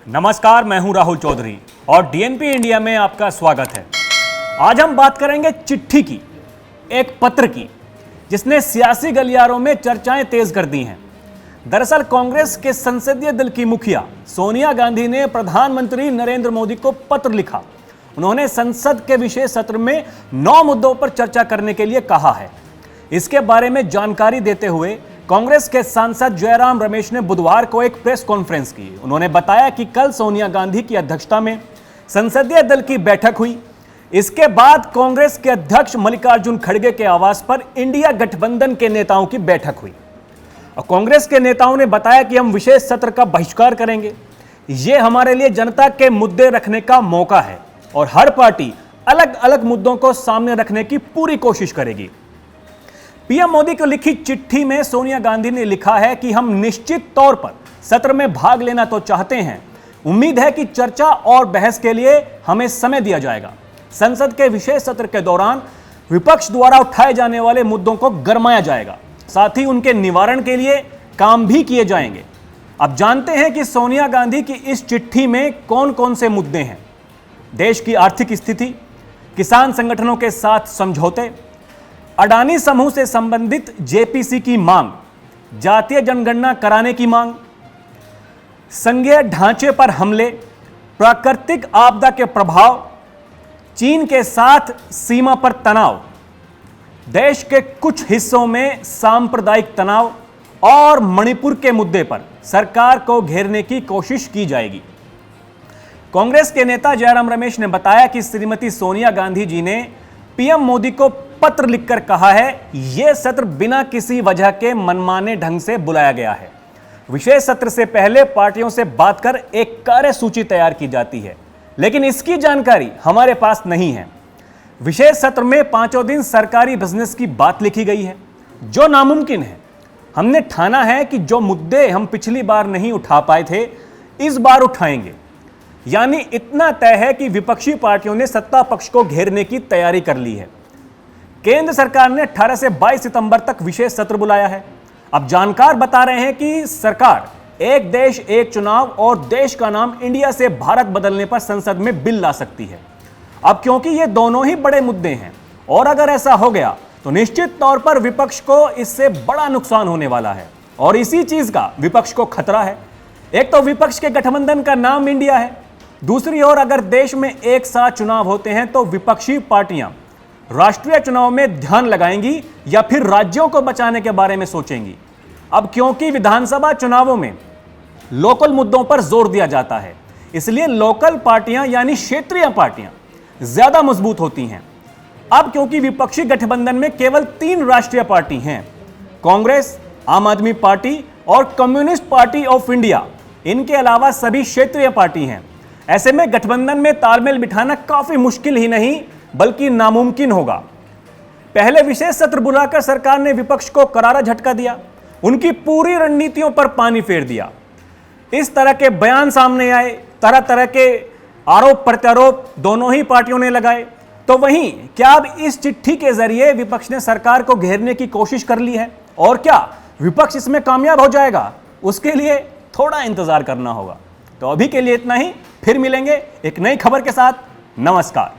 नमस्कार, मैं हूं राहुल चौधरी और डीएनपी इंडिया में आपका स्वागत है। आज हम बात करेंगे चिट्ठी की, एक पत्र की, जिसने सियासी गलियारों में चर्चाएं तेज कर दी हैं। दरअसल कांग्रेस के संसदीय दल की मुखिया सोनिया गांधी ने प्रधानमंत्री नरेंद्र मोदी को पत्र लिखा। उन्होंने संसद के विशेष सत्र में 9 मुद्दों पर चर्चा करने के लिए कहा है। इसके बारे में जानकारी देते हुए कांग्रेस के सांसद जयराम रमेश ने बुधवार को एक प्रेस कॉन्फ्रेंस की। उन्होंने बताया कि कल सोनिया गांधी की अध्यक्षता में संसदीय दल की बैठक हुई। इसके बाद कांग्रेस के अध्यक्ष मल्लिकार्जुन खड़गे के आवास पर इंडिया गठबंधन के नेताओं की बैठक हुई और कांग्रेस के नेताओं ने बताया कि हम विशेष सत्र का बहिष्कार करेंगे। ये हमारे लिए जनता के मुद्दे रखने का मौका है और हर पार्टी अलग अलग मुद्दों को सामने रखने की पूरी कोशिश करेगी। पीएम मोदी को लिखी चिट्ठी में सोनिया गांधी ने लिखा है कि हम निश्चित तौर पर सत्र में भाग लेना तो चाहते हैं। उम्मीद है कि चर्चा और बहस के लिए हमें समय दिया जाएगा। संसद के विशेष सत्र के दौरान विपक्ष द्वारा उठाए जाने वाले मुद्दों को गरमाया जाएगा, साथ ही उनके निवारण के लिए काम भी किए जाएंगे। अब जानते हैं कि सोनिया गांधी की इस चिट्ठी में कौन कौन से मुद्दे हैं। देश की आर्थिक स्थिति, किसान संगठनों के साथ समझौते, अडानी समूह से संबंधित जेपीसी की मांग, जातीय जनगणना कराने की मांग, संघीय ढांचे पर हमले, प्राकृतिक आपदा के प्रभाव, चीन के साथ सीमा पर तनाव, देश के कुछ हिस्सों में सांप्रदायिक तनाव और मणिपुर के मुद्दे पर सरकार को घेरने की कोशिश की जाएगी। कांग्रेस के नेता जयराम रमेश ने बताया कि श्रीमती सोनिया गांधी जी ने पीएम मोदी को पत्र लिखकर कहा है, यह सत्र बिना किसी वजह के मनमाने ढंग से बुलाया गया है। विशेष सत्र से पहले पार्टियों से बात कर एक कार्यसूची तैयार की जाती है, लेकिन इसकी जानकारी हमारे पास नहीं है। विशेष सत्र में 5 दिन सरकारी बिजनेस की बात लिखी गई है, जो नामुमकिन है। हमने ठाना है कि जो मुद्दे हम पिछली बार नहीं उठा पाए थे, इस बार उठाएंगे। यानी इतना तय है कि विपक्षी पार्टियों ने सत्ता पक्ष को घेरने की तैयारी कर ली है। केंद्र सरकार ने 18 से 22 सितंबर तक विशेष सत्र बुलाया है। अब जानकार बता रहे हैं कि सरकार एक देश एक चुनाव और देश का नाम इंडिया से भारत बदलने पर संसद में बिल ला सकती है। अब क्योंकि ये दोनों ही बड़े मुद्दे हैं और अगर ऐसा हो गया तो निश्चित तौर पर विपक्ष को इससे बड़ा नुकसान होने वाला है और इसी चीज का विपक्ष को खतरा है। एक तो विपक्ष के गठबंधन का नाम इंडिया है, दूसरी ओर अगर देश में एक साथ चुनाव होते हैं तो विपक्षी पार्टियां राष्ट्रीय चुनाव में ध्यान लगाएंगी या फिर राज्यों को बचाने के बारे में सोचेंगी। अब क्योंकि विधानसभा चुनावों में लोकल मुद्दों पर जोर दिया जाता है, इसलिए लोकल पार्टियां यानी क्षेत्रीय पार्टियां ज्यादा मजबूत होती हैं। अब क्योंकि विपक्षी गठबंधन में केवल 3 राष्ट्रीय पार्टी हैं, कांग्रेस, आम आदमी पार्टी और कम्युनिस्ट पार्टी ऑफ इंडिया, इनके अलावा सभी क्षेत्रीय पार्टी हैं। ऐसे में गठबंधन में तालमेल बिठाना काफी मुश्किल ही नहीं बल्कि नामुमकिन होगा। पहले विशेष सत्र बुलाकर सरकार ने विपक्ष को करारा झटका दिया, उनकी पूरी रणनीतियों पर पानी फेर दिया। इस तरह के बयान सामने आए, तरह तरह के आरोप प्रत्यारोप दोनों ही पार्टियों ने लगाए। तो वहीं क्या अब इस चिट्ठी के जरिए विपक्ष ने सरकार को घेरने की कोशिश कर ली है और क्या विपक्ष इसमें कामयाब हो जाएगा? उसके लिए थोड़ा इंतजार करना होगा। तो अभी के लिए इतना ही, फिर मिलेंगे एक नई खबर के साथ। नमस्कार।